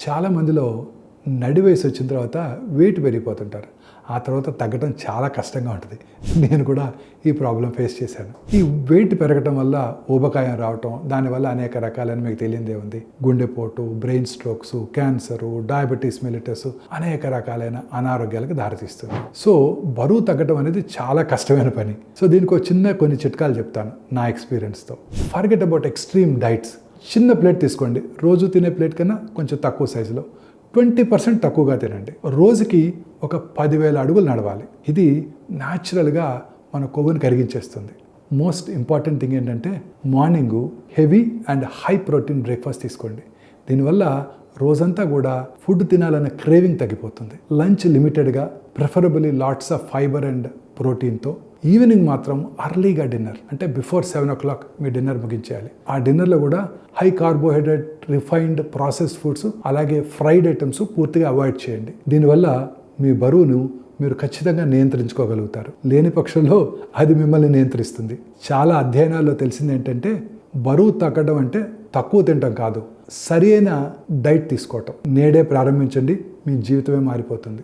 చాలా మందిలో నడి వయసు వచ్చిన తర్వాత వెయిట్ పెరిగిపోతుంటారు. ఆ తర్వాత తగ్గడం చాలా కష్టంగా ఉంటుంది. నేను కూడా ఈ ప్రాబ్లం ఫేస్ చేశాను. ఈ వెయిట్ పెరగటం వల్ల ఊబకాయం రావటం, దానివల్ల అనేక రకాలైన మీకు తెలియదే ఉంది. గుండెపోటు, brain strokes, cancer, diabetes mellitus అనేక రకాలైన అనారోగ్యాలకు దారితీస్తుంది. సో బరువు తగ్గడం అనేది చాలా కష్టమైన పని. సో దీనికి ఒక చిన్న కొన్ని చిట్కాలు చెప్తాను నా ఎక్స్పీరియన్స్తో. Forget about extreme diets. చిన్న ప్లేట్ తీసుకోండి. రోజు తినే ప్లేట్ కన్నా కొంచెం తక్కువ సైజులో 20% తక్కువగా తినండి. రోజుకి ఒక 10,000 అడుగులు నడవాలి. ఇది న్యాచురల్గా మన కొవ్వుని కరిగించేస్తుంది. మోస్ట్ ఇంపార్టెంట్ థింగ్ ఏంటంటే morning heavy and high protein breakfast తీసుకోండి. దీనివల్ల రోజంతా కూడా ఫుడ్ తినాలన్న క్రేవింగ్ తగ్గిపోతుంది. లంచ్ లిమిటెడ్గా, preferably lots of fibre and ప్రోటీన్తో. ఈవినింగ్ మాత్రం అర్లీగా డిన్నర్, అంటే బిఫోర్ 7 o'clock మీ డిన్నర్ ముగించేయాలి. ఆ డిన్నర్లో కూడా high carbohydrate, refined, processed foods, అలాగే ఫ్రైడ్ ఐటమ్స్ పూర్తిగా అవాయిడ్ చేయండి. దీనివల్ల మీ బరువును మీరు ఖచ్చితంగా నియంత్రించుకోగలుగుతారు. లేని పక్షంలో అది మిమ్మల్ని నియంత్రిస్తుంది. చాలా అధ్యయనాల్లో తెలిసింది ఏంటంటే బరువు తగ్గడం అంటే తక్కువ తినటం కాదు, సరైన డైట్ తీసుకోవటం. నేడే ప్రారంభించండి, మీ జీవితమే మారిపోతుంది.